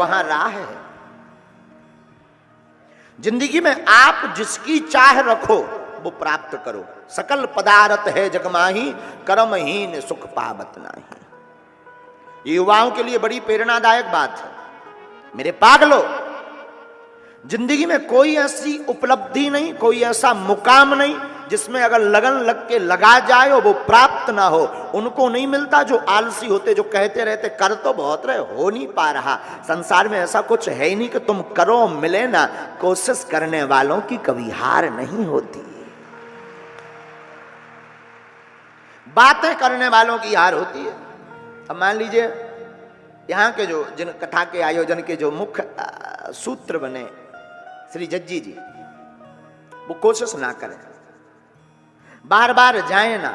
वहां राह है। जिंदगी में आप जिसकी चाह रखो वो प्राप्त करो। सकल पदार्थ है जगमाही, कर्महीन सुख पावत नाही। ये युवाओं के लिए बड़ी प्रेरणादायक बात है। मेरे पागलो, जिंदगी में कोई ऐसी उपलब्धि नहीं, कोई ऐसा मुकाम नहीं जिसमें अगर लगन लग के लगा जाए और वो प्राप्त ना हो। उनको नहीं मिलता जो आलसी होते, जो कहते रहते कर तो बहुत रहे, हो नहीं पा रहा। संसार में ऐसा कुछ है ही नहीं कि तुम करो मिले ना। कोशिश करने वालों की कभी हार नहीं होती, बातें करने वालों की हार होती है। अब मान लीजिए यहाँ के जो जिन कथा के आयोजन के जो मुख्य सूत्र बने श्री जज्जी जी, वो कोशिश ना करें, बार बार जाए ना,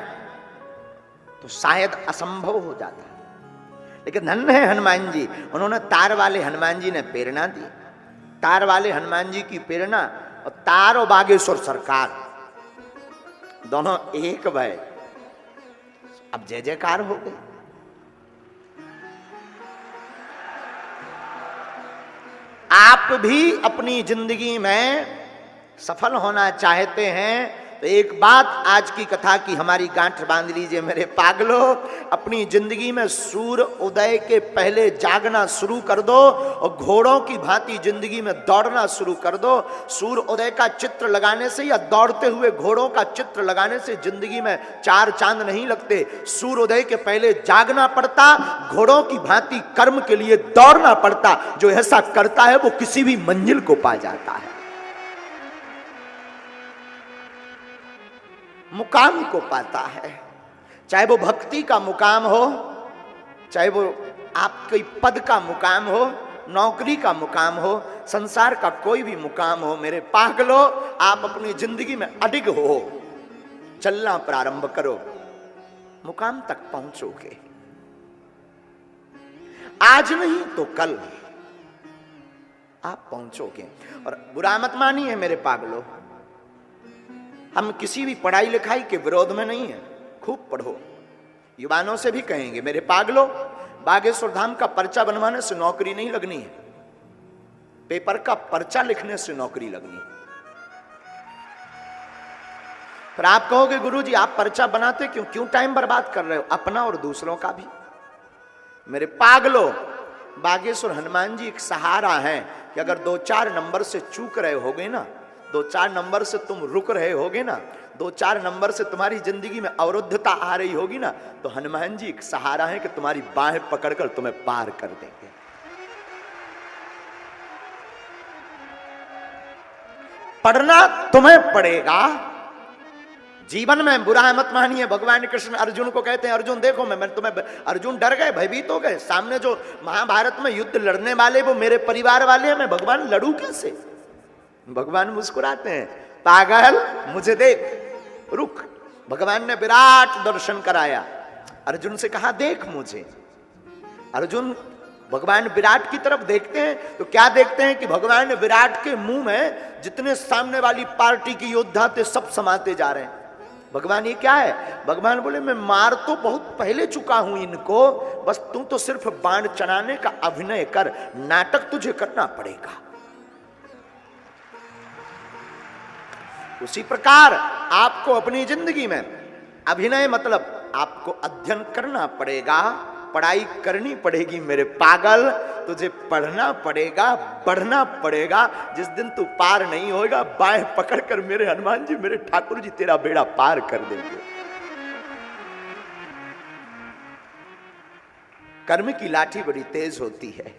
तो शायद असंभव हो जाता है। लेकिन धन्य है हनुमान जी, उन्होंने तार वाले हनुमान जी ने प्रेरणा दी। तार वाले हनुमान जी की प्रेरणा और तार और बागेश्वर सरकार दोनों एक भय, अब जय जयकार हो गई। आप भी अपनी जिंदगी में सफल होना चाहते हैं तो एक बात आज की कथा की हमारी गांठ बांध लीजिए मेरे पागलो। अपनी जिंदगी में सूर्य उदय के पहले जागना शुरू कर दो और घोड़ों की भांति जिंदगी में दौड़ना शुरू कर दो। सूर्य उदय का चित्र लगाने से या दौड़ते हुए घोड़ों का चित्र लगाने से जिंदगी में चार चांद नहीं लगते। सूर्य उदय के पहले जागना पड़ता, घोड़ों की भांति कर्म के लिए दौड़ना पड़ता। जो ऐसा करता है वो किसी भी मंजिल को पा जाता है, मुकाम को पाता है। चाहे वो भक्ति का मुकाम हो, चाहे वो आपके पद का मुकाम हो, नौकरी का मुकाम हो, संसार का कोई भी मुकाम हो, मेरे पागलो आप अपनी जिंदगी में अडिग हो, चलना प्रारंभ करो, मुकाम तक पहुंचोगे। आज नहीं तो कल आप पहुंचोगे। और बुरा मत मानिए मेरे पागलो, हम किसी भी पढ़ाई लिखाई के विरोध में नहीं है, खूब पढ़ो। युवानों से भी कहेंगे मेरे पागलो, बागेश्वर धाम का पर्चा बनवाने से नौकरी नहीं लगनी है, पेपर का पर्चा लिखने से नौकरी लगनी है। फिर आप कहोगे गुरुजी आप पर्चा बनाते क्यों टाइम बर्बाद कर रहे हो, अपना और दूसरों का भी। मेरे पागलो, बागेश्वर हनुमान जी एक सहारा है कि अगर 2-4 नंबर से चूक रहे होगे ना, 2-4 नंबर से तुम रुक रहे होगे ना, 2-4 नंबर से तुम्हारी जिंदगी में अवरुद्धता आ रही होगी ना, तो हनुमान जी एक सहारा है कि तुम्हारी बाहें पकड़कर तुम्हें पार कर देंगे। पढ़ना तुम्हें पड़ेगा जीवन में। बुरा मत मानिए, भगवान कृष्ण अर्जुन को कहते हैं अर्जुन देखो मैं तुम्हें, अर्जुन डर गए, भयभीत हो गए। सामने जो महाभारत में युद्ध लड़ने वाले वो मेरे परिवार वाले हैं, मैं भगवान लड़ू कैसे। भगवान मुस्कुराते हैं, पागल मुझे देख, रुक। भगवान ने विराट दर्शन कराया, अर्जुन से कहा देख मुझे। अर्जुन भगवान विराट की तरफ देखते हैं तो क्या देखते हैं कि भगवान विराट के मुंह में जितने सामने वाली पार्टी के योद्धा थे सब समाते जा रहे हैं। भगवान ये क्या है, भगवान बोले मैं मार तो बहुत पहले चुका हूं इनको, बस तू तो सिर्फ बाण चलाने का अभिनय कर, नाटक तुझे करना पड़ेगा। उसी प्रकार आपको अपनी जिंदगी में अभिनय मतलब आपको अध्ययन करना पड़ेगा, पढ़ाई करनी पड़ेगी मेरे पागल। तुझे पढ़ना पड़ेगा, बढ़ना पड़ेगा। जिस दिन तू पार नहीं होगा, बाएं पकड़कर मेरे हनुमान जी, मेरे ठाकुर जी तेरा बेड़ा पार कर देंगे। कर्म की लाठी बड़ी तेज होती है।